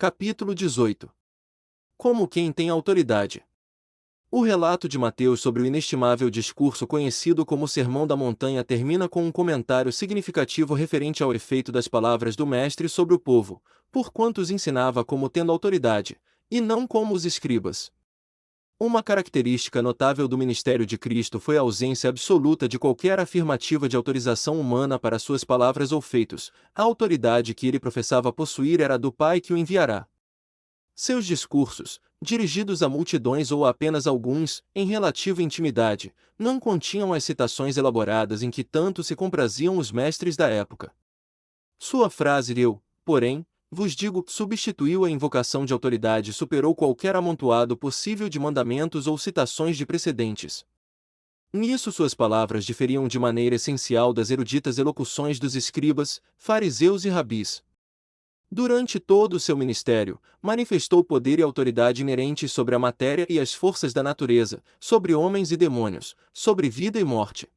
Capítulo 18. Como quem tem autoridade. O relato de Mateus sobre o inestimável discurso conhecido como Sermão da Montanha termina com um comentário significativo referente ao efeito das palavras do Mestre sobre o povo, porquanto os ensinava como tendo autoridade, e não como os escribas. Uma característica notável do ministério de Cristo foi a ausência absoluta de qualquer afirmativa de autorização humana para suas palavras ou feitos. A autoridade que ele professava possuir era do Pai que o enviará. Seus discursos, dirigidos a multidões ou a apenas alguns, em relativa intimidade, não continham as citações elaboradas em que tanto se compraziam os mestres da época. Sua frase eu, porém, vos digo, substituiu a invocação de autoridade e superou qualquer amontoado possível de mandamentos ou citações de precedentes. Nisso suas palavras diferiam de maneira essencial das eruditas elocuções dos escribas, fariseus e rabis. Durante todo o seu ministério, manifestou poder e autoridade inerentes sobre a matéria e as forças da natureza, sobre homens e demônios, sobre vida e morte.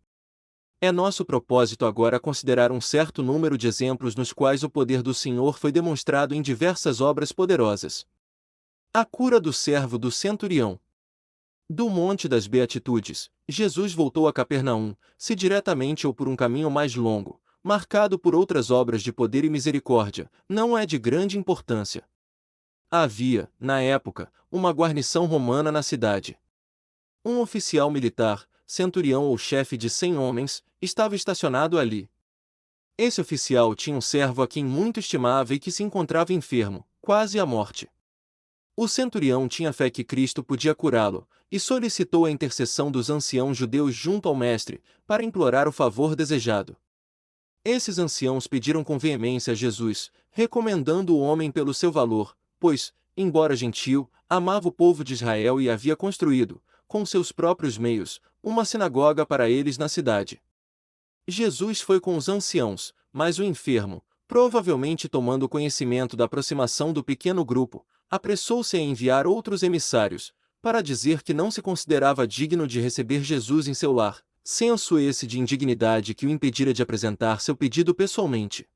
É nosso propósito agora considerar um certo número de exemplos nos quais o poder do Senhor foi demonstrado em diversas obras poderosas. A cura do servo do centurião. Do Monte das Beatitudes, Jesus voltou a Capernaum, se diretamente ou por um caminho mais longo, marcado por outras obras de poder e misericórdia, não é de grande importância. Havia, na época, uma guarnição romana na cidade. Um oficial militar, centurião ou chefe de 100 homens, estava estacionado ali. Esse oficial tinha um servo a quem muito estimava e que se encontrava enfermo, quase à morte. O centurião tinha fé que Cristo podia curá-lo, e solicitou a intercessão dos anciãos judeus junto ao mestre, para implorar o favor desejado. Esses anciãos pediram com veemência a Jesus, recomendando o homem pelo seu valor, pois, embora gentil, amava o povo de Israel e havia construído, com seus próprios meios, uma sinagoga para eles na cidade. Jesus foi com os anciãos, mas o enfermo, provavelmente tomando conhecimento da aproximação do pequeno grupo, apressou-se a enviar outros emissários, para dizer que não se considerava digno de receber Jesus em seu lar, senso esse de indignidade que o impedira de apresentar seu pedido pessoalmente.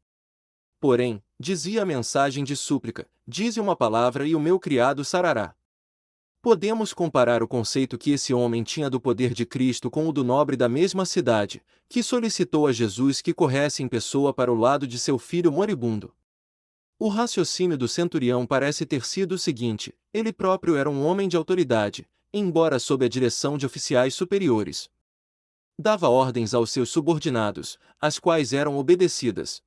Porém, dizia a mensagem de súplica, dize uma palavra e o meu criado sarará. Podemos comparar o conceito que esse homem tinha do poder de Cristo com o do nobre da mesma cidade, que solicitou a Jesus que corresse em pessoa para o lado de seu filho moribundo. O raciocínio do centurião parece ter sido o seguinte: ele próprio era um homem de autoridade, embora sob a direção de oficiais superiores. Dava ordens aos seus subordinados, as quais eram obedecidas.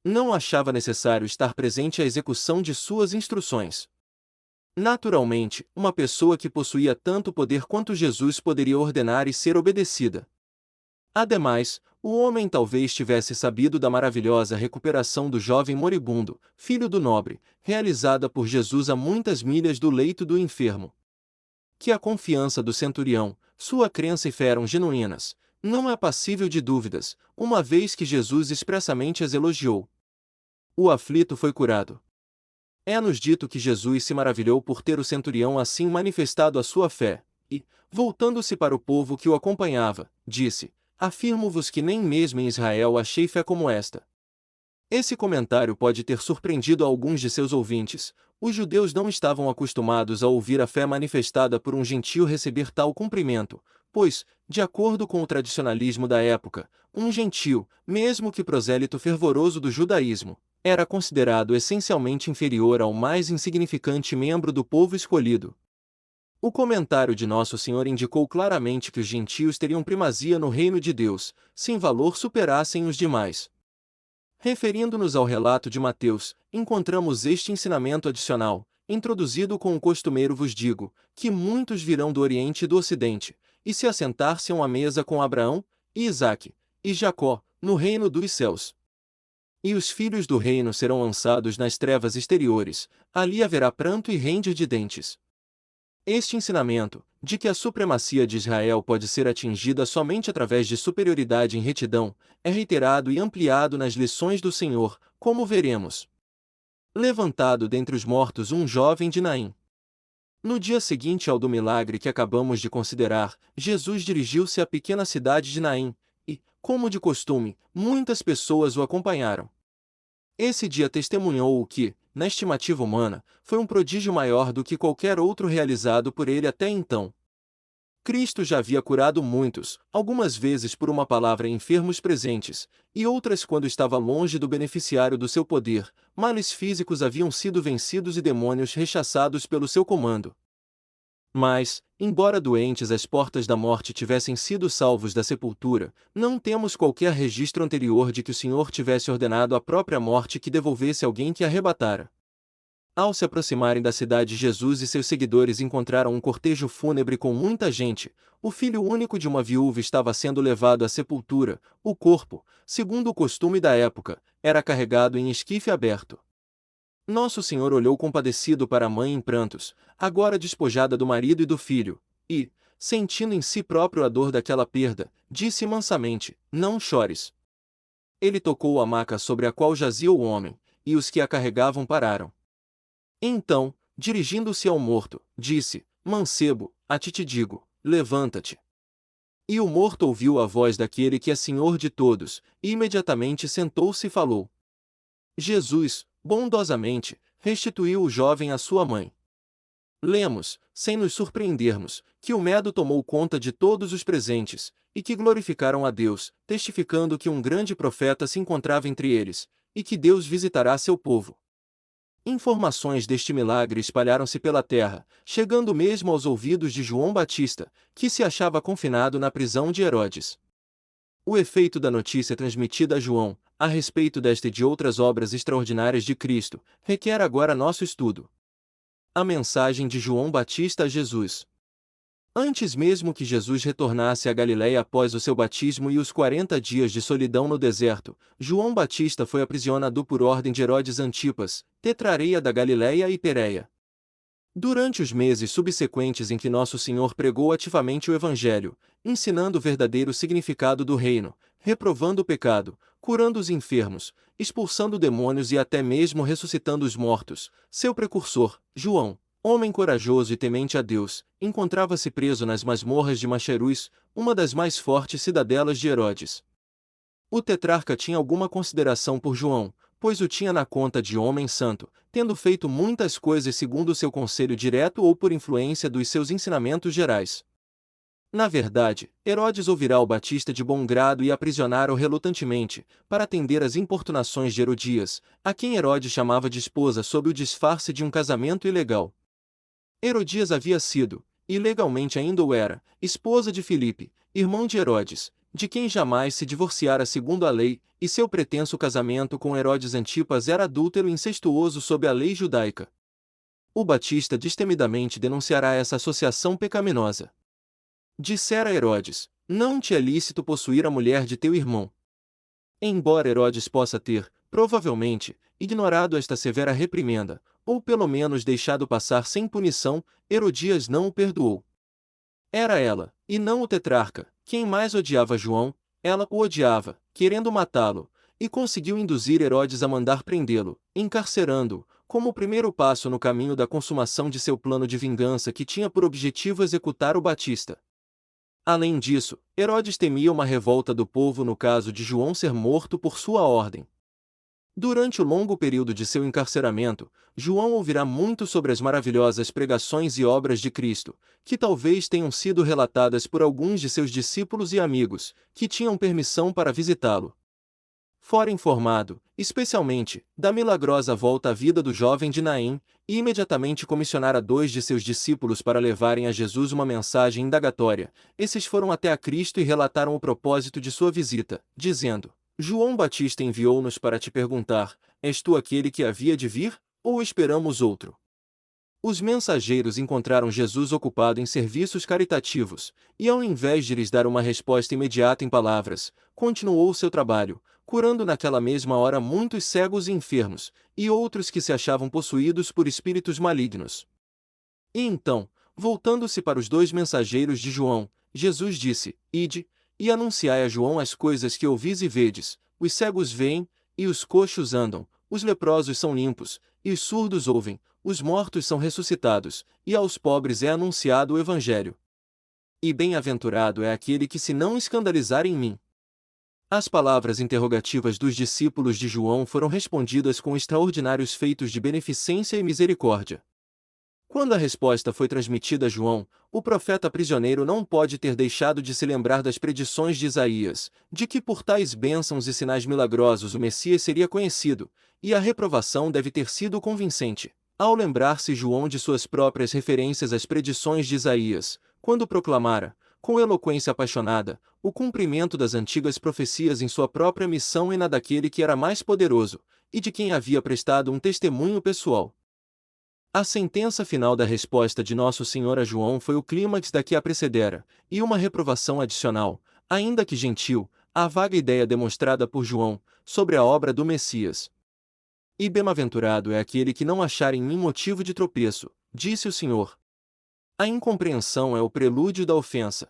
Não achava necessário estar presente à execução de suas instruções. Naturalmente, uma pessoa que possuía tanto poder quanto Jesus poderia ordenar e ser obedecida. Ademais, o homem talvez tivesse sabido da maravilhosa recuperação do jovem moribundo, filho do nobre, realizada por Jesus a muitas milhas do leito do enfermo. Que a confiança do centurião, sua crença e fé eram genuínas, não é passível de dúvidas, uma vez que Jesus expressamente as elogiou. O aflito foi curado. É-nos dito que Jesus se maravilhou por ter o centurião assim manifestado a sua fé, e, voltando-se para o povo que o acompanhava, disse: afirmo-vos que nem mesmo em Israel achei fé como esta. Esse comentário pode ter surpreendido a alguns de seus ouvintes. Os judeus não estavam acostumados a ouvir a fé manifestada por um gentio receber tal cumprimento, pois, de acordo com o tradicionalismo da época, um gentio, mesmo que prosélito fervoroso do judaísmo, era considerado essencialmente inferior ao mais insignificante membro do povo escolhido. O comentário de Nosso Senhor indicou claramente que os gentios teriam primazia no reino de Deus, se em valor superassem os demais. Referindo-nos ao relato de Mateus, encontramos este ensinamento adicional, introduzido com o costumeiro vos digo, que muitos virão do Oriente e do Ocidente, e se assentar-se-ão à mesa com Abraão, e Isaque, e Jacó, no reino dos céus. E os filhos do reino serão lançados nas trevas exteriores, ali haverá pranto e ranger de dentes. Este ensinamento, de que a supremacia de Israel pode ser atingida somente através de superioridade em retidão, é reiterado e ampliado nas lições do Senhor, como veremos. Levantado dentre os mortos um jovem de Naim. No dia seguinte ao do milagre que acabamos de considerar, Jesus dirigiu-se à pequena cidade de Naim, e, como de costume, muitas pessoas o acompanharam. Esse dia testemunhou o que, na estimativa humana, foi um prodígio maior do que qualquer outro realizado por ele até então. Cristo já havia curado muitos, algumas vezes por uma palavra em enfermos presentes, e outras quando estava longe do beneficiário do seu poder. Males físicos haviam sido vencidos e demônios rechaçados pelo seu comando. Mas, embora doentes às portas da morte tivessem sido salvos da sepultura, não temos qualquer registro anterior de que o Senhor tivesse ordenado à própria morte que devolvesse alguém que arrebatara. Ao se aproximarem da cidade, Jesus e seus seguidores encontraram um cortejo fúnebre com muita gente. O filho único de uma viúva estava sendo levado à sepultura. O corpo, segundo o costume da época, era carregado em esquife aberto. Nosso Senhor olhou compadecido para a mãe em prantos, agora despojada do marido e do filho, e, sentindo em si próprio a dor daquela perda, disse mansamente: Não chores. Ele tocou a maca sobre a qual jazia o homem, e os que a carregavam pararam. Então, dirigindo-se ao morto, disse: Mancebo, a ti te digo, levanta-te. E o morto ouviu a voz daquele que é Senhor de todos, e imediatamente sentou-se e falou. Jesus, bondosamente, restituiu o jovem à sua mãe. Lemos, sem nos surpreendermos, que o medo tomou conta de todos os presentes, e que glorificaram a Deus, testificando que um grande profeta se encontrava entre eles, e que Deus visitará seu povo. Informações deste milagre espalharam-se pela terra, chegando mesmo aos ouvidos de João Batista, que se achava confinado na prisão de Herodes. O efeito da notícia transmitida a João, a respeito desta e de outras obras extraordinárias de Cristo, requer agora nosso estudo. A mensagem de João Batista a Jesus. Antes mesmo que Jesus retornasse à Galiléia após o seu batismo e os 40 dias de solidão no deserto, João Batista foi aprisionado por ordem de Herodes Antipas, tetrareia da Galiléia e Pérea. Durante os meses subsequentes em que Nosso Senhor pregou ativamente o Evangelho, ensinando o verdadeiro significado do reino, reprovando o pecado, curando os enfermos, expulsando demônios e até mesmo ressuscitando os mortos, seu precursor, João, homem corajoso e temente a Deus, encontrava-se preso nas masmorras de Macherus, uma das mais fortes cidadelas de Herodes. O tetrarca tinha alguma consideração por João, pois o tinha na conta de homem santo, tendo feito muitas coisas segundo o seu conselho direto ou por influência dos seus ensinamentos gerais. Na verdade, Herodes ouvirá o Batista de bom grado e aprisionara-o relutantemente, para atender às importunações de Herodias, a quem Herodes chamava de esposa sob o disfarce de um casamento ilegal. Herodias havia sido, e legalmente ainda o era, esposa de Filipe, irmão de Herodes, de quem jamais se divorciara segundo a lei, e seu pretenso casamento com Herodes Antipas era adúltero e incestuoso sob a lei judaica. O Batista destemidamente denunciará essa associação pecaminosa. Dissera Herodes: Não te é lícito possuir a mulher de teu irmão. Embora Herodes possa ter, provavelmente, ignorado esta severa reprimenda, ou pelo menos deixado passar sem punição, Herodias não o perdoou. Era ela, e não o tetrarca, quem mais odiava João. Ela o odiava, querendo matá-lo, e conseguiu induzir Herodes a mandar prendê-lo, encarcerando-o, como o primeiro passo no caminho da consumação de seu plano de vingança que tinha por objetivo executar o Batista. Além disso, Herodes temia uma revolta do povo no caso de João ser morto por sua ordem. Durante o longo período de seu encarceramento, João ouvirá muito sobre as maravilhosas pregações e obras de Cristo, que talvez tenham sido relatadas por alguns de seus discípulos e amigos, que tinham permissão para visitá-lo. Fora informado, especialmente, da milagrosa volta à vida do jovem de Naim, e imediatamente comissionara 2 de seus discípulos para levarem a Jesus uma mensagem indagatória. Esses foram até a Cristo e relataram o propósito de sua visita, dizendo: João Batista enviou-nos para te perguntar: És tu aquele que havia de vir, ou esperamos outro? Os mensageiros encontraram Jesus ocupado em serviços caritativos, e ao invés de lhes dar uma resposta imediata em palavras, continuou seu trabalho, curando naquela mesma hora muitos cegos e enfermos, e outros que se achavam possuídos por espíritos malignos. E então, voltando-se para os 2 mensageiros de João, Jesus disse: Ide, e anunciai a João as coisas que ouvis e vedes: os cegos veem, e os coxos andam, os leprosos são limpos, e os surdos ouvem, os mortos são ressuscitados, e aos pobres é anunciado o Evangelho. E bem-aventurado é aquele que se não escandalizar em mim. As palavras interrogativas dos discípulos de João foram respondidas com extraordinários feitos de beneficência e misericórdia. Quando a resposta foi transmitida a João, o profeta prisioneiro não pode ter deixado de se lembrar das predições de Isaías, de que por tais bênçãos e sinais milagrosos o Messias seria conhecido, e a reprovação deve ter sido convincente, ao lembrar-se João de suas próprias referências às predições de Isaías, quando proclamara, com eloquência apaixonada, o cumprimento das antigas profecias em sua própria missão e na daquele que era mais poderoso, e de quem havia prestado um testemunho pessoal. A sentença final da resposta de Nosso Senhor a João foi o clímax da que a precedera, e uma reprovação adicional, ainda que gentil, à vaga ideia demonstrada por João, sobre a obra do Messias. E bem-aventurado é aquele que não achar em mim motivo de tropeço, disse o Senhor. A incompreensão é o prelúdio da ofensa.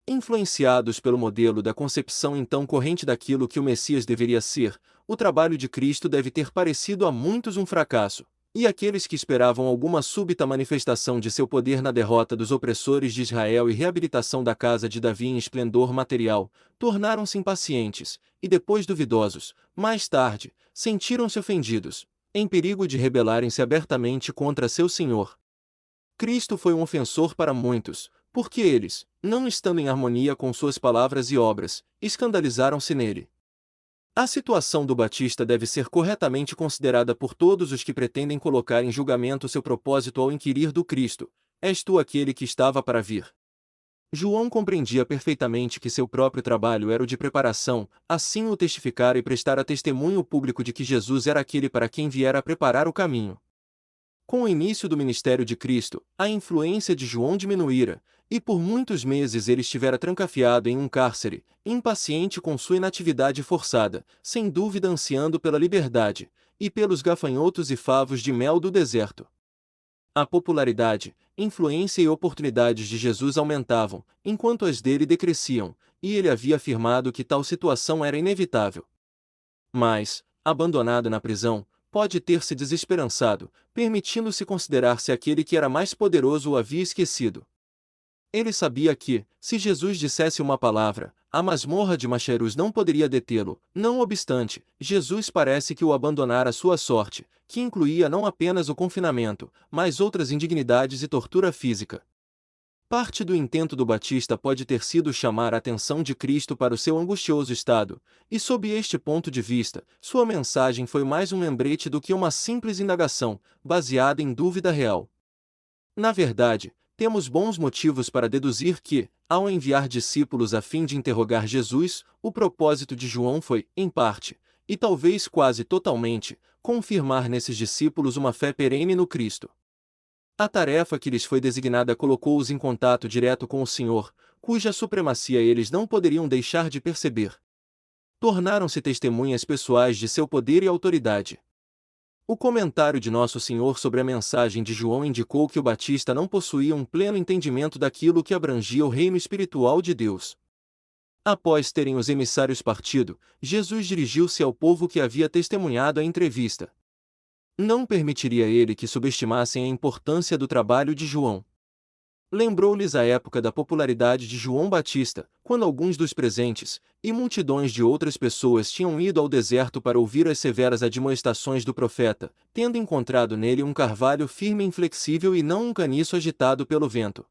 Influenciados pelo modelo da concepção então corrente daquilo que o Messias deveria ser, o trabalho de Cristo deve ter parecido a muitos um fracasso. E aqueles que esperavam alguma súbita manifestação de seu poder na derrota dos opressores de Israel e reabilitação da casa de Davi em esplendor material, tornaram-se impacientes, e depois duvidosos, mais tarde, sentiram-se ofendidos, em perigo de rebelarem-se abertamente contra seu Senhor. Cristo foi um ofensor para muitos, porque eles, não estando em harmonia com suas palavras e obras, escandalizaram-se nele. A situação do Batista deve ser corretamente considerada por todos os que pretendem colocar em julgamento seu propósito ao inquirir do Cristo: és tu aquele que estava para vir? João compreendia perfeitamente que seu próprio trabalho era o de preparação, assim o testificara e prestara testemunho público de que Jesus era aquele para quem viera preparar o caminho. Com o início do ministério de Cristo, a influência de João diminuíra, e por muitos meses ele estivera trancafiado em um cárcere, impaciente com sua inatividade forçada, sem dúvida ansiando pela liberdade, e pelos gafanhotos e favos de mel do deserto. A popularidade, influência e oportunidades de Jesus aumentavam, enquanto as dele decresciam, e ele havia afirmado que tal situação era inevitável. Mas, abandonado na prisão, pode ter se desesperançado, permitindo-se considerar-se aquele que era mais poderoso o havia esquecido. Ele sabia que, se Jesus dissesse uma palavra, a masmorra de Macherus não poderia detê-lo. Não obstante, Jesus parece que o abandonara à sua sorte, que incluía não apenas o confinamento, mas outras indignidades e tortura física. Parte do intento do Batista pode ter sido chamar a atenção de Cristo para o seu angustioso estado, e sob este ponto de vista, sua mensagem foi mais um lembrete do que uma simples indagação, baseada em dúvida real. Na verdade, temos bons motivos para deduzir que, ao enviar discípulos a fim de interrogar Jesus, o propósito de João foi, em parte, e talvez quase totalmente, confirmar nesses discípulos uma fé perene no Cristo. A tarefa que lhes foi designada colocou-os em contato direto com o Senhor, cuja supremacia eles não poderiam deixar de perceber. Tornaram-se testemunhas pessoais de seu poder e autoridade. O comentário de Nosso Senhor sobre a mensagem de João indicou que o Batista não possuía um pleno entendimento daquilo que abrangia o reino espiritual de Deus. Após terem os emissários partido, Jesus dirigiu-se ao povo que havia testemunhado a entrevista. Não permitiria ele que subestimassem a importância do trabalho de João. Lembrou-lhes a época da popularidade de João Batista, quando alguns dos presentes, e multidões de outras pessoas tinham ido ao deserto para ouvir as severas admoestações do profeta, tendo encontrado nele um carvalho firme e inflexível e não um caniço agitado pelo vento.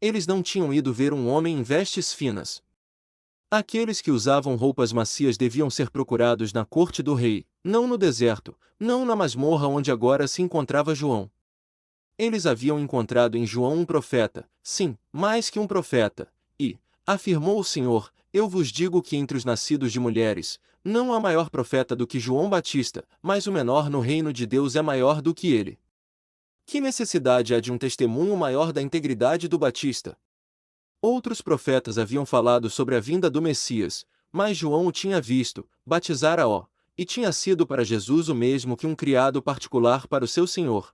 Eles não tinham ido ver um homem em vestes finas. Aqueles que usavam roupas macias deviam ser procurados na corte do rei, não no deserto, não na masmorra onde agora se encontrava João. Eles haviam encontrado em João um profeta, sim, mais que um profeta, e, afirmou o Senhor, eu vos digo que entre os nascidos de mulheres, não há maior profeta do que João Batista, mas o menor no reino de Deus é maior do que ele. Que necessidade há de um testemunho maior da integridade do Batista? Outros profetas haviam falado sobre a vinda do Messias, mas João o tinha visto, batizara-o, e tinha sido para Jesus o mesmo que um criado particular para o seu Senhor.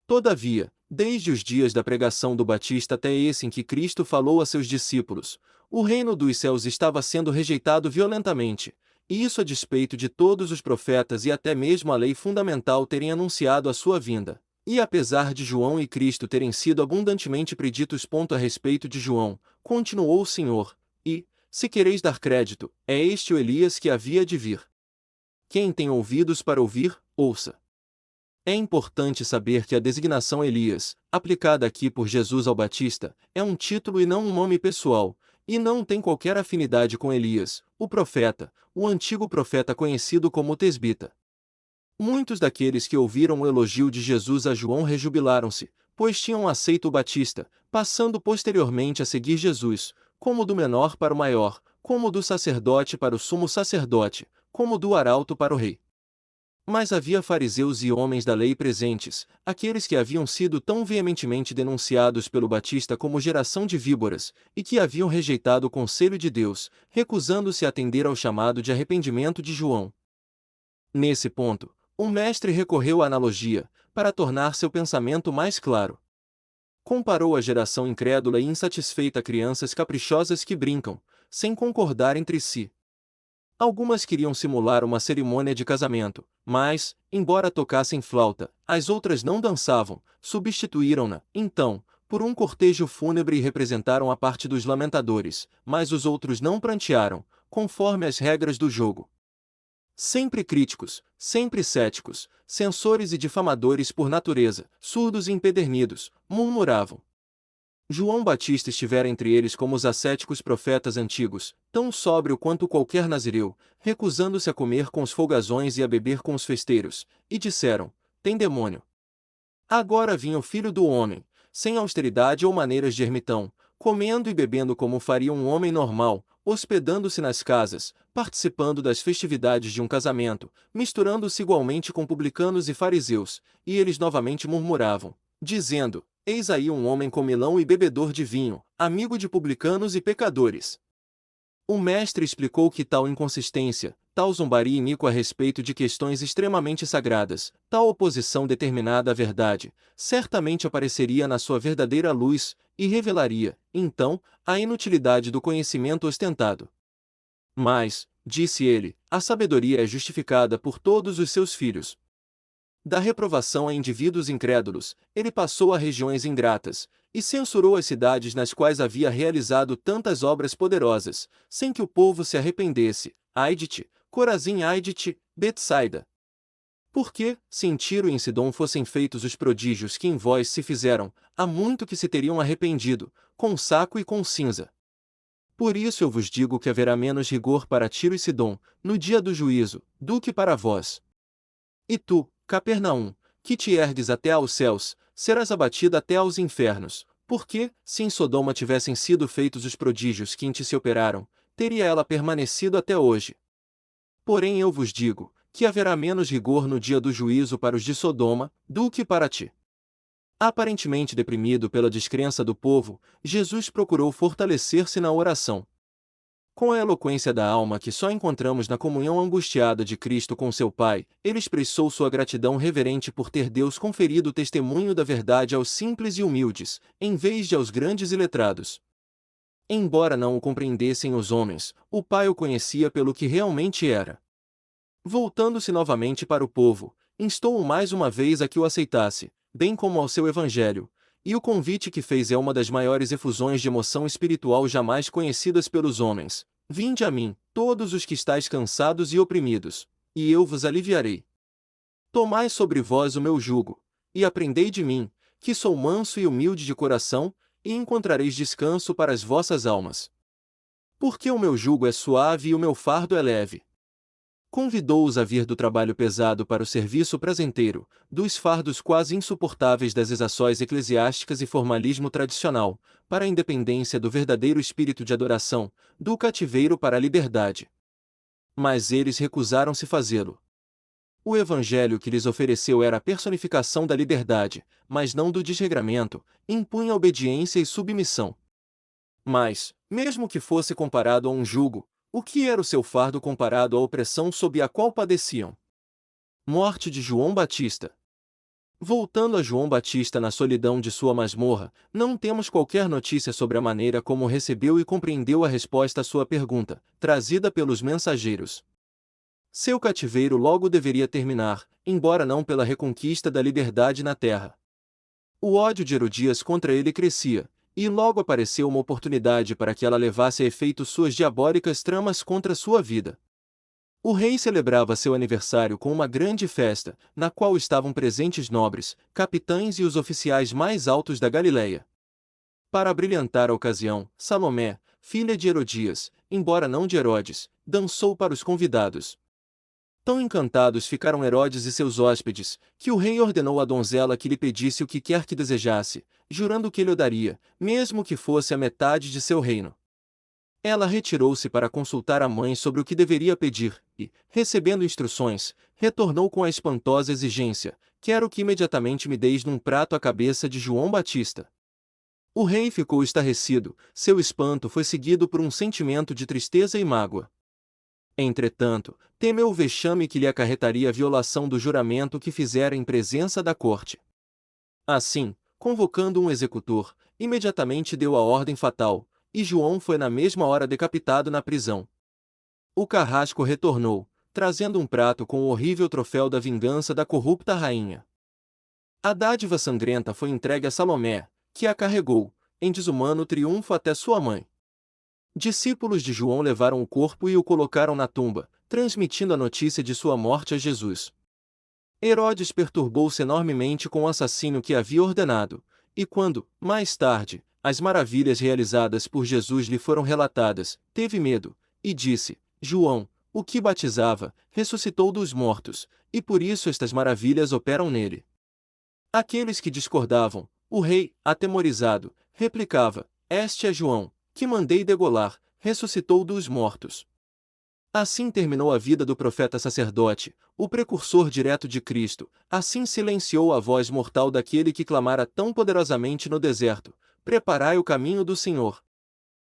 Todavia, desde os dias da pregação do Batista até esse em que Cristo falou a seus discípulos, o reino dos céus estava sendo rejeitado violentamente, e isso a despeito de todos os profetas e até mesmo a lei fundamental terem anunciado a sua vinda. E apesar de João e Cristo terem sido abundantemente preditos a respeito de João, continuou o Senhor, e, se quereis dar crédito, é este o Elias que havia de vir. Quem tem ouvidos para ouvir, ouça. É importante saber que a designação Elias, aplicada aqui por Jesus ao Batista, é um título e não um nome pessoal, e não tem qualquer afinidade com Elias, o profeta, o antigo profeta conhecido como Tesbita. Muitos daqueles que ouviram o elogio de Jesus a João rejubilaram-se, pois tinham aceito o Batista, passando posteriormente a seguir Jesus, como do menor para o maior, como do sacerdote para o sumo sacerdote, como do arauto para o rei. Mas havia fariseus e homens da lei presentes, aqueles que haviam sido tão veementemente denunciados pelo Batista como geração de víboras, e que haviam rejeitado o conselho de Deus, recusando-se a atender ao chamado de arrependimento de João. Nesse ponto, o mestre recorreu à analogia, para tornar seu pensamento mais claro. Comparou a geração incrédula e insatisfeita a crianças caprichosas que brincam, sem concordar entre si. Algumas queriam simular uma cerimônia de casamento, mas, embora tocassem flauta, as outras não dançavam, substituíram-na, então, por um cortejo fúnebre e representaram a parte dos lamentadores, mas os outros não prantearam, conforme as regras do jogo. Sempre críticos, sempre céticos, censores e difamadores por natureza, surdos e empedernidos, murmuravam. João Batista estivera entre eles como os ascéticos profetas antigos, tão sóbrio quanto qualquer nazireu, recusando-se a comer com os folgazões e a beber com os festeiros, e disseram: tem demônio. Agora vinha o Filho do Homem, sem austeridade ou maneiras de ermitão, comendo e bebendo como faria um homem normal, hospedando-se nas casas, participando das festividades de um casamento, misturando-se igualmente com publicanos e fariseus, e eles novamente murmuravam, dizendo: eis aí um homem comilão e bebedor de vinho, amigo de publicanos e pecadores. O mestre explicou que tal inconsistência, tal zombaria iníqua a respeito de questões extremamente sagradas, tal oposição determinada à verdade, certamente apareceria na sua verdadeira luz, e revelaria, então, a inutilidade do conhecimento ostentado. Mas, disse ele, a sabedoria é justificada por todos os seus filhos. Da reprovação a indivíduos incrédulos, ele passou a regiões ingratas, e censurou as cidades nas quais havia realizado tantas obras poderosas, sem que o povo se arrependesse. Ai-de-te, Corazim, ai-de-te, Betsaida! Porque, se em Tiro e em Sidom fossem feitos os prodígios que em vós se fizeram, há muito que se teriam arrependido, com saco e com cinza. Por isso eu vos digo que haverá menos rigor para Tiro e Sidom, no dia do juízo, do que para vós. E tu, Capernaum, que te ergues até aos céus, serás abatida até aos infernos, porque, se em Sodoma tivessem sido feitos os prodígios que em ti se operaram, teria ela permanecido até hoje. Porém eu vos digo, que haverá menos rigor no dia do juízo para os de Sodoma, do que para ti. Aparentemente deprimido pela descrença do povo, Jesus procurou fortalecer-se na oração. Com a eloquência da alma que só encontramos na comunhão angustiada de Cristo com seu Pai, ele expressou sua gratidão reverente por ter Deus conferido o testemunho da verdade aos simples e humildes, em vez de aos grandes e letrados. Embora não o compreendessem os homens, o Pai o conhecia pelo que realmente era. Voltando-se novamente para o povo, instou-o mais uma vez a que o aceitasse, bem como ao seu evangelho, e o convite que fez é uma das maiores efusões de emoção espiritual jamais conhecidas pelos homens. Vinde a mim, todos os que estáis cansados e oprimidos, e eu vos aliviarei. Tomai sobre vós o meu jugo, e aprendei de mim, que sou manso e humilde de coração, e encontrareis descanso para as vossas almas. Porque o meu jugo é suave e o meu fardo é leve. Convidou-os a vir do trabalho pesado para o serviço prazenteiro, dos fardos quase insuportáveis das exações eclesiásticas e formalismo tradicional, para a independência do verdadeiro espírito de adoração, do cativeiro para a liberdade. Mas eles recusaram-se fazê-lo. O evangelho que lhes ofereceu era a personificação da liberdade, mas não do desregramento, impunha obediência e submissão. Mas, mesmo que fosse comparado a um jugo, o que era o seu fardo comparado à opressão sob a qual padeciam? Morte de João Batista. Voltando a João Batista na solidão de sua masmorra, não temos qualquer notícia sobre a maneira como recebeu e compreendeu a resposta à sua pergunta, trazida pelos mensageiros. Seu cativeiro logo deveria terminar, embora não pela reconquista da liberdade na terra. O ódio de Herodias contra ele crescia, e logo apareceu uma oportunidade para que ela levasse a efeito suas diabólicas tramas contra sua vida. O rei celebrava seu aniversário com uma grande festa, na qual estavam presentes nobres, capitães e os oficiais mais altos da Galileia. Para brilhantar a ocasião, Salomé, filha de Herodias, embora não de Herodes, dançou para os convidados. Tão encantados ficaram Herodes e seus hóspedes, que o rei ordenou à donzela que lhe pedisse o que quer que desejasse, jurando que lhe o daria, mesmo que fosse a metade de seu reino. Ela retirou-se para consultar a mãe sobre o que deveria pedir, e, recebendo instruções, retornou com a espantosa exigência: quero que imediatamente me deis num prato a cabeça de João Batista. O rei ficou estarrecido, seu espanto foi seguido por um sentimento de tristeza e mágoa. Entretanto, temeu o vexame que lhe acarretaria a violação do juramento que fizera em presença da corte. Assim, convocando um executor, imediatamente deu a ordem fatal, e João foi na mesma hora decapitado na prisão. O carrasco retornou, trazendo um prato com o horrível troféu da vingança da corrupta rainha. A dádiva sangrenta foi entregue a Salomé, que a carregou, em desumano triunfo até sua mãe. Discípulos de João levaram o corpo e o colocaram na tumba, transmitindo a notícia de sua morte a Jesus. Herodes perturbou-se enormemente com o assassínio que havia ordenado, e quando, mais tarde, as maravilhas realizadas por Jesus lhe foram relatadas, teve medo, e disse: João, o que batizava, ressuscitou dos mortos, e por isso estas maravilhas operam nele. Aqueles que discordavam, o rei, atemorizado, replicava: Este é João, que mandei degolar, ressuscitou dos mortos. Assim terminou a vida do profeta sacerdote, o precursor direto de Cristo, assim silenciou a voz mortal daquele que clamara tão poderosamente no deserto: preparai o caminho do Senhor.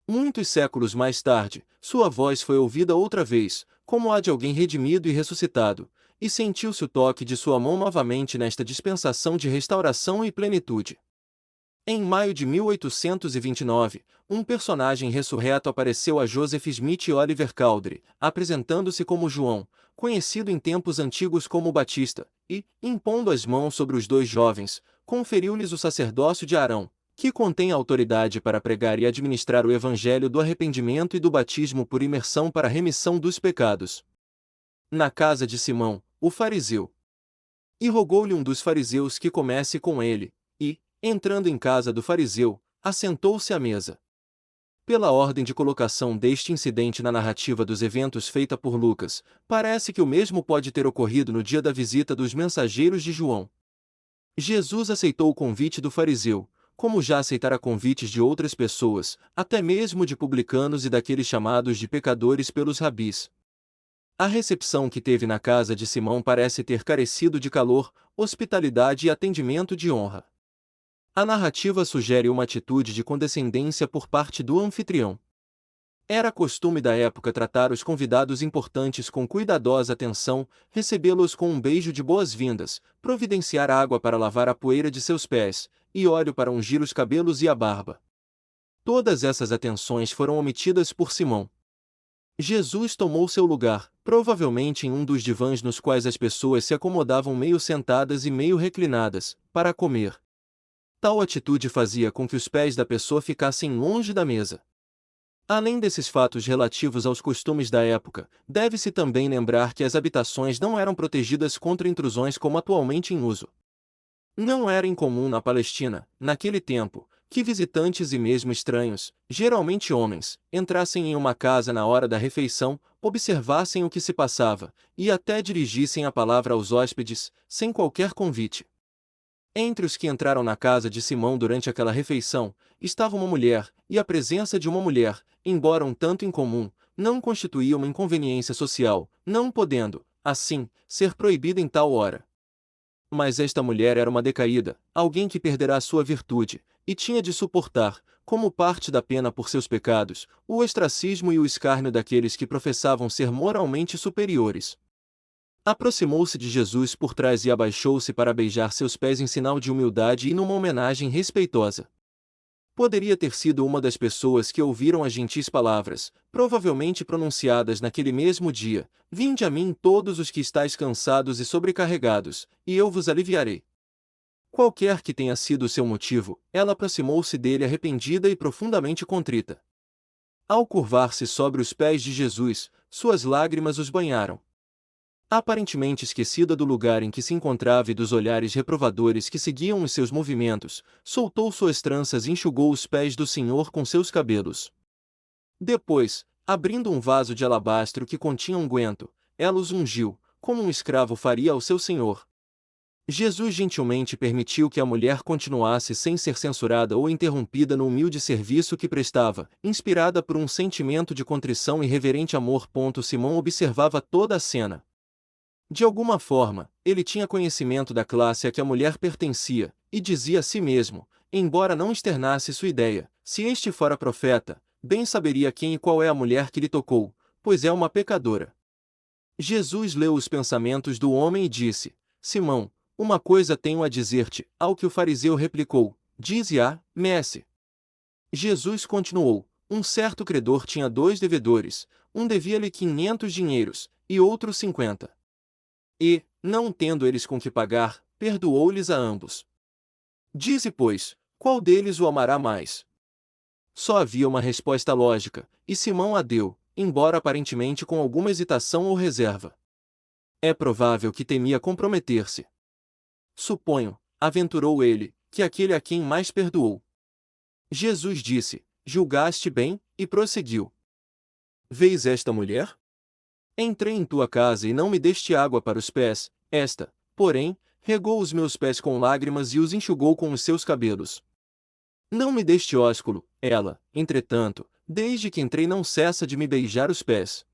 Muitos séculos mais tarde, sua voz foi ouvida outra vez, como a de alguém redimido e ressuscitado, e sentiu-se o toque de sua mão novamente nesta dispensação de restauração e plenitude. Em maio de 1829, um personagem ressurreto apareceu a Joseph Smith e Oliver Cowdery, apresentando-se como João, conhecido em tempos antigos como Batista, e, impondo as mãos sobre os dois jovens, conferiu-lhes o sacerdócio de Arão, que contém autoridade para pregar e administrar o evangelho do arrependimento e do batismo por imersão para a remissão dos pecados. Na casa de Simão, o fariseu. E rogou-lhe um dos fariseus que comesse com ele, e, entrando em casa do fariseu, assentou-se à mesa. Pela ordem de colocação deste incidente na narrativa dos eventos feita por Lucas, parece que o mesmo pode ter ocorrido no dia da visita dos mensageiros de João. Jesus aceitou o convite do fariseu, como já aceitara convites de outras pessoas, até mesmo de publicanos e daqueles chamados de pecadores pelos rabis. A recepção que teve na casa de Simão parece ter carecido de calor, hospitalidade e atendimento de honra. A narrativa sugere uma atitude de condescendência por parte do anfitrião. Era costume da época tratar os convidados importantes com cuidadosa atenção, recebê-los com um beijo de boas-vindas, providenciar água para lavar a poeira de seus pés, e óleo para ungir os cabelos e a barba. Todas essas atenções foram omitidas por Simão. Jesus tomou seu lugar, provavelmente em um dos divãs nos quais as pessoas se acomodavam meio sentadas e meio reclinadas, para comer. Tal atitude fazia com que os pés da pessoa ficassem longe da mesa. Além desses fatos relativos aos costumes da época, deve-se também lembrar que as habitações não eram protegidas contra intrusões como atualmente em uso. Não era incomum na Palestina, naquele tempo, que visitantes e mesmo estranhos, geralmente homens, entrassem em uma casa na hora da refeição, observassem o que se passava, e até dirigissem a palavra aos hóspedes, sem qualquer convite. Entre os que entraram na casa de Simão durante aquela refeição, estava uma mulher, e a presença de uma mulher, embora um tanto incomum, não constituía uma inconveniência social, não podendo, assim, ser proibida em tal hora. Mas esta mulher era uma decaída, alguém que perderá sua virtude, e tinha de suportar, como parte da pena por seus pecados, o ostracismo e o escárnio daqueles que professavam ser moralmente superiores. Aproximou-se de Jesus por trás e abaixou-se para beijar seus pés em sinal de humildade e numa homenagem respeitosa. Poderia ter sido uma das pessoas que ouviram as gentis palavras, provavelmente pronunciadas naquele mesmo dia: Vinde a mim todos os que estáis cansados e sobrecarregados, e eu vos aliviarei. Qualquer que tenha sido o seu motivo, ela aproximou-se dele arrependida e profundamente contrita. Ao curvar-se sobre os pés de Jesus, suas lágrimas os banharam. Aparentemente esquecida do lugar em que se encontrava e dos olhares reprovadores que seguiam os seus movimentos, soltou suas tranças e enxugou os pés do Senhor com seus cabelos. Depois, abrindo um vaso de alabastro que continha unguento, ela os ungiu, como um escravo faria ao seu senhor. Jesus gentilmente permitiu que a mulher continuasse sem ser censurada ou interrompida no humilde serviço que prestava, inspirada por um sentimento de contrição e reverente amor. Simão observava toda a cena. De alguma forma, ele tinha conhecimento da classe a que a mulher pertencia, e dizia a si mesmo, embora não externasse sua ideia, se este fora profeta, bem saberia quem e qual é a mulher que lhe tocou, pois é uma pecadora. Jesus leu os pensamentos do homem e disse: Simão, uma coisa tenho a dizer-te. Ao que o fariseu replicou: Dize-a, mestre. Jesus continuou: Um certo credor tinha 2 devedores, um devia-lhe 500 dinheiros, e outro 50. E, não tendo eles com que pagar, perdoou-lhes a ambos. Dize, pois, qual deles o amará mais? Só havia uma resposta lógica, e Simão a deu, embora aparentemente com alguma hesitação ou reserva. É provável que temia comprometer-se. Suponho, aventurou ele, que aquele a quem mais perdoou. Jesus disse: Julgaste bem, e prosseguiu: Vês esta mulher? Entrei em tua casa e não me deste água para os pés, esta, porém, regou os meus pés com lágrimas e os enxugou com os seus cabelos. Não me deste ósculo, ela, entretanto, desde que entrei não cessa de me beijar os pés.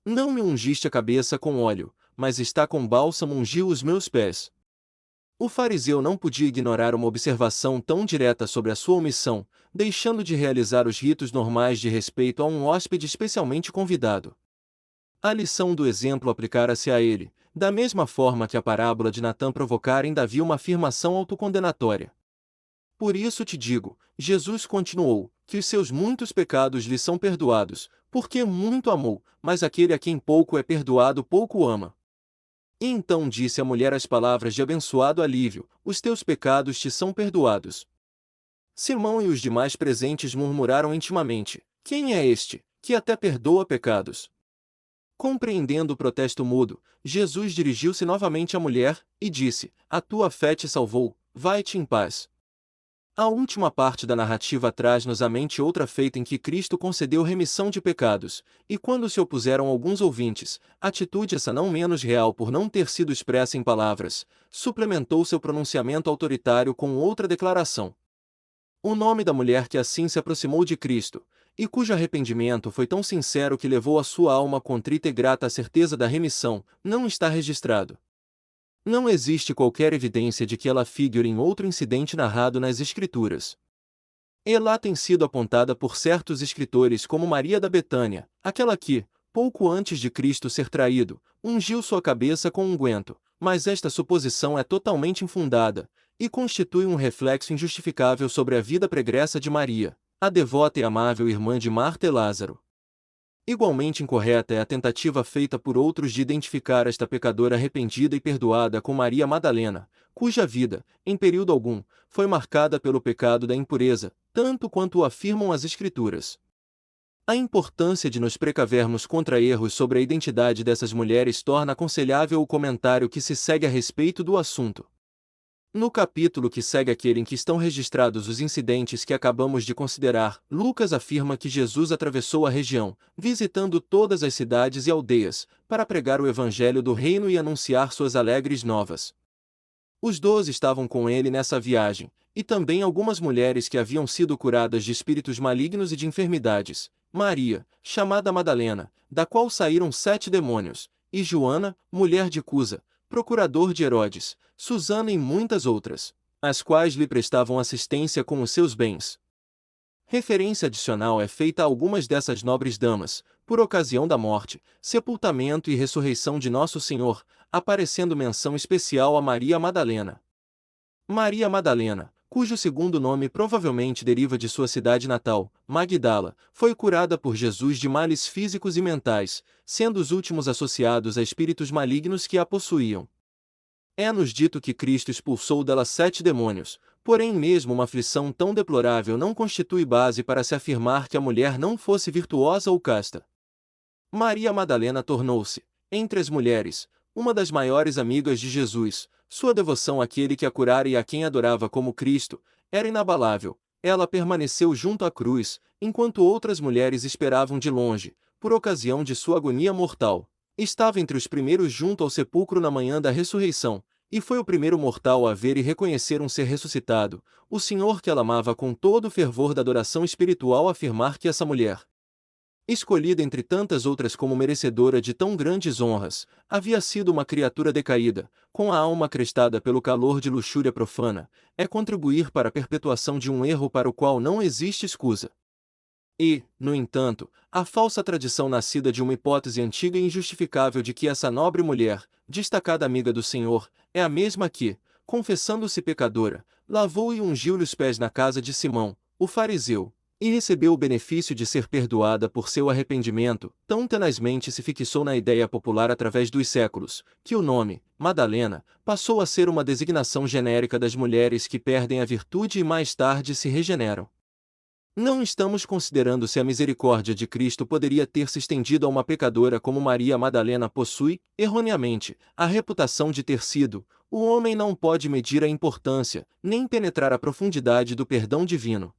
Não me ungiste a cabeça com óleo, mas está com bálsamo ungiu os meus pés. O fariseu não podia ignorar uma observação tão direta sobre a sua omissão, deixando de realizar os ritos normais de respeito a um hóspede especialmente convidado. A lição do exemplo aplicara-se a ele, da mesma forma que a parábola de Natã provocara em Davi uma afirmação autocondenatória. Por isso te digo, Jesus continuou, que os seus muitos pecados lhe são perdoados, porque muito amou, mas aquele a quem pouco é perdoado pouco ama. E então disse a mulher as palavras de abençoado alívio: Os teus pecados te são perdoados. Simão e os demais presentes murmuraram intimamente: Quem é este, que até perdoa pecados? Compreendendo o protesto mudo, Jesus dirigiu-se novamente à mulher, e disse: A tua fé te salvou, vai-te em paz. A última parte da narrativa traz-nos à mente outra feita em que Cristo concedeu remissão de pecados, e quando se opuseram alguns ouvintes, atitude essa não menos real por não ter sido expressa em palavras, suplementou seu pronunciamento autoritário com outra declaração. O nome da mulher que assim se aproximou de Cristo, e cujo arrependimento foi tão sincero que levou a sua alma contrita e grata à certeza da remissão, não está registrado. Não existe qualquer evidência de que ela figure em outro incidente narrado nas Escrituras. Ela tem sido apontada por certos escritores como Maria da Betânia, aquela que, pouco antes de Cristo ser traído, ungiu sua cabeça com unguento, mas esta suposição é totalmente infundada, e constitui um reflexo injustificável sobre a vida pregressa de Maria, a devota e amável irmã de Marta e Lázaro. Igualmente incorreta é a tentativa feita por outros de identificar esta pecadora arrependida e perdoada com Maria Madalena, cuja vida, em período algum, foi marcada pelo pecado da impureza, tanto quanto o afirmam as Escrituras. A importância de nos precavermos contra erros sobre a identidade dessas mulheres torna aconselhável o comentário que se segue a respeito do assunto. No capítulo que segue aquele em que estão registrados os incidentes que acabamos de considerar, Lucas afirma que Jesus atravessou a região, visitando todas as cidades e aldeias, para pregar o evangelho do reino e anunciar suas alegres novas. Os 12 estavam com ele nessa viagem, e também algumas mulheres que haviam sido curadas de espíritos malignos e de enfermidades: Maria, chamada Madalena, da qual saíram 7 demônios, e Joana, mulher de Cusa, procurador de Herodes, Susana e muitas outras, as quais lhe prestavam assistência com os seus bens. Referência adicional é feita a algumas dessas nobres damas, por ocasião da morte, sepultamento e ressurreição de Nosso Senhor, aparecendo menção especial a Maria Madalena. Maria Madalena, cujo segundo nome provavelmente deriva de sua cidade natal, Magdala, foi curada por Jesus de males físicos e mentais, sendo os últimos associados a espíritos malignos que a possuíam. É-nos dito que Cristo expulsou dela 7 demônios, porém mesmo uma aflição tão deplorável não constitui base para se afirmar que a mulher não fosse virtuosa ou casta. Maria Madalena tornou-se, entre as mulheres, uma das maiores amigas de Jesus. Sua devoção àquele que a curara e a quem adorava como Cristo era inabalável. Ela permaneceu junto à cruz, enquanto outras mulheres esperavam de longe, por ocasião de sua agonia mortal. Estava entre os primeiros junto ao sepulcro na manhã da ressurreição, e foi o primeiro mortal a ver e reconhecer um ser ressuscitado, o Senhor que ela amava com todo o fervor da adoração espiritual afirmar que essa mulher, escolhida entre tantas outras como merecedora de tão grandes honras, havia sido uma criatura decaída, com a alma crestada pelo calor de luxúria profana, é contribuir para a perpetuação de um erro para o qual não existe escusa. E, no entanto, a falsa tradição nascida de uma hipótese antiga e injustificável de que essa nobre mulher, destacada amiga do Senhor, é a mesma que, confessando-se pecadora, lavou e ungiu-lhe os pés na casa de Simão, o fariseu, e recebeu o benefício de ser perdoada por seu arrependimento, tão tenazmente se fixou na ideia popular através dos séculos, que o nome, Madalena, passou a ser uma designação genérica das mulheres que perdem a virtude e mais tarde se regeneram. Não estamos considerando se a misericórdia de Cristo poderia ter se estendido a uma pecadora como Maria Madalena possui, erroneamente, a reputação de ter sido. O homem não pode medir a importância, nem penetrar a profundidade do perdão divino.